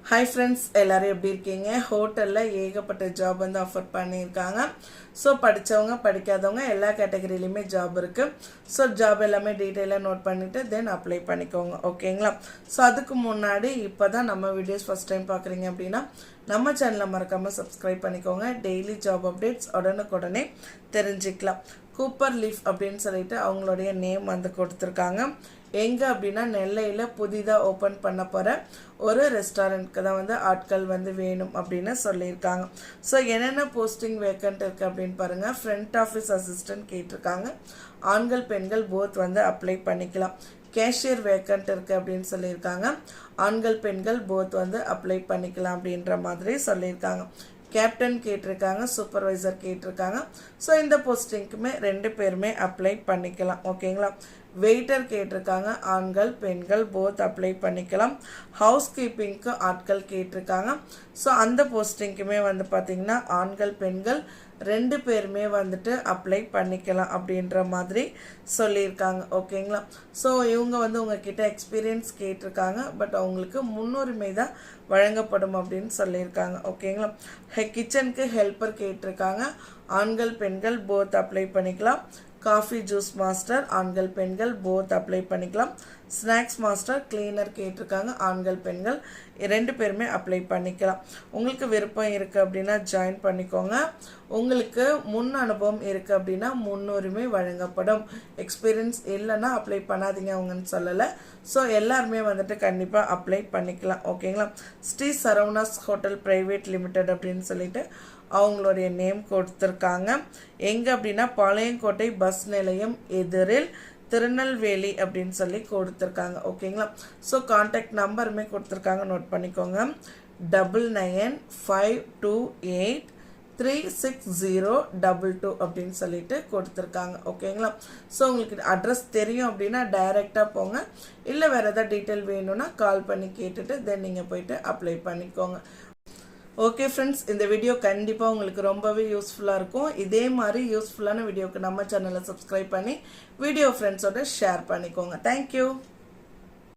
Hi friends, எல்லாரும் எப்படி இருக்கீங்க? ஹோட்டல்ல ஏகப்பட்ட ஜாப் வந்து ஆஃபர் பண்ணியிருக்காங்க. ஸோ படித்தவங்க படிக்காதவங்க எல்லா கேட்டகரியிலையுமே ஜாப் இருக்கு. ஸோ ஜாப் எல்லாமே டீட்டெயிலாக நோட் பண்ணிட்டு தென் அப்ளை பண்ணிக்கோங்க, ஓகேங்களா? ஸோ அதுக்கு முன்னாடி இப்போ தான் நம்ம வீடியோஸ் ஃபர்ஸ்ட் டைம் பார்க்குறீங்க அப்படின்னா நம்ம சேனலை மறக்காமல் சப்ஸ்கிரைப் பண்ணிக்கோங்க. டெய்லி ஜாப் அப்டேட்ஸ் உடனுக்குடனே தெரிஞ்சுக்கலாம். கூப்பர் லீஃப் அப்படின்னு சொல்லிட்டு அவங்களுடைய நேம் வந்து கொடுத்துருக்காங்க. எங்கே அப்படின்னா நெல்லையில் புதிதாக ஓப்பன் பண்ண போகிற ஒரு ரெஸ்டாரண்ட்க்கு தான் வந்து ஆட்கள் வந்து வேணும் அப்படின்னு சொல்லியிருக்காங்க. ஸோ என்னென்ன போஸ்டிங் வேக்கண்ட் இருக்குது அப்படின்னு பாருங்கள். ஃப்ரண்ட் ஆஃபீஸ் அசிஸ்டன்ட் கேட்டிருக்காங்க. ஆண்கள் பெண்கள் போத் வந்து அப்ளை பண்ணிக்கலாம். கேஷியர் வேக்கண்ட் இருக்குது அப்படின்னு சொல்லியிருக்காங்க. ஆண்கள் பெண்கள் போத் வந்து அப்ளை பண்ணிக்கலாம் அப்படின்ற மாதிரி சொல்லியிருக்காங்க. கேப்டன் கேட்டிருக்காங்க, சூப்பர்வைசர் கேட்டிருக்காங்க. ஸோ இந்த போஸ்டிங்க்குமே 2 பேருமே அப்ளை பண்ணிக்கலாம், ஓகேங்களா? வெயிட்டர் கேட்டிருக்காங்க. ஆண்கள் பெண்கள் போத் அப்ளை பண்ணிக்கலாம். ஹவுஸ் கீப்பிங்க்கு ஆட்கள் கேட்டிருக்காங்க. ஸோ அந்த போஸ்டிங்க்குமே வந்து பார்த்திங்கன்னா ஆண்கள் பெண்கள் 2 பேருமே வந்துட்டு அப்ளை பண்ணிக்கலாம் அப்படின்ற மாதிரி சொல்லியிருக்காங்க, ஓகேங்களா? ஸோ இவங்க வந்து உங்ககிட்ட எக்ஸ்பீரியன்ஸ் கேட்டிருக்காங்க. பட் அவங்களுக்கு முன்னுரிமை தான் வழங்கப்படும் அப்படின்னு சொல்லியிருக்காங்க, ஓகேங்களா? கிச்சனுக்கு ஹெல்ப்பர் கேட்டிருக்காங்க. ஆண்கள் பெண்கள் போத் அப்ளை பண்ணிக்கலாம். காஃபி ஜூஸ் மாஸ்டர் ஆண்கள் பெண்கள் போத் அப்ளை பண்ணிக்கலாம். ஸ்நாக்ஸ் மாஸ்டர் கிளீனர் கேட்டிருக்காங்க. ஆண்கள் பெண்கள் 2 பேருமே அப்ளை பண்ணிக்கலாம். உங்களுக்கு விருப்பம் இருக்குது அப்படின்னா ஜாயின் பண்ணிக்கோங்க. உங்களுக்கு முன் அனுபவம் இருக்குது அப்படின்னா முன்னுரிமை வழங்கப்படும். எக்ஸ்பீரியன்ஸ் இல்லைன்னா அப்ளை பண்ணாதீங்க அவங்கன்னு சொல்லலை. ஸோ எல்லாருமே வந்துட்டு கண்டிப்பாக அப்ளை பண்ணிக்கலாம், ஓகேங்களா? Sri Saravanas hotel private limited அப்படின்னு சொல்லிட்டு அவங்களுடைய நேம் கொடுத்துருக்காங்க. எங்கே அப்படின்னா பாளையங்கோட்டை பஸ் நிலையம் எதிரில் திருநெல்வேலி அப்படின்னு சொல்லி கொடுத்துருக்காங்க, ஓகேங்களா? ஸோ கான்டாக்ட் நம்பருமே கொடுத்துருக்காங்க, நோட் பண்ணிக்கோங்க. 9952836022 அப்படின்னு சொல்லிட்டு கொடுத்துருக்காங்க, ஓகேங்களா? ஸோ உங்களுக்கு அட்ரஸ் தெரியும் அப்படின்னா டைரெக்டாக போங்க. இல்லை வேறு எதாவது டீட்டெயில் வேணும்னா கால் பண்ணி கேட்டுட்டு தென் நீங்கள் போயிட்டு அப்ளை பண்ணிக்கோங்க. ஓகே ஃப்ரெண்ட்ஸ், இந்த வீடியோ கண்டிப்பாக உங்களுக்கு ரொம்பவே யூஸ்ஃபுல்லாக இருக்கும். இதே மாதிரி யூஸ்ஃபுல்லான வீடியோக்கு நம்ம சேனலை சப்ஸ்கிரைப் பண்ணி வீடியோ ஃப்ரெண்ட்ஸோட ஷேர் பண்ணிக்கோங்க. தேங்க்யூ.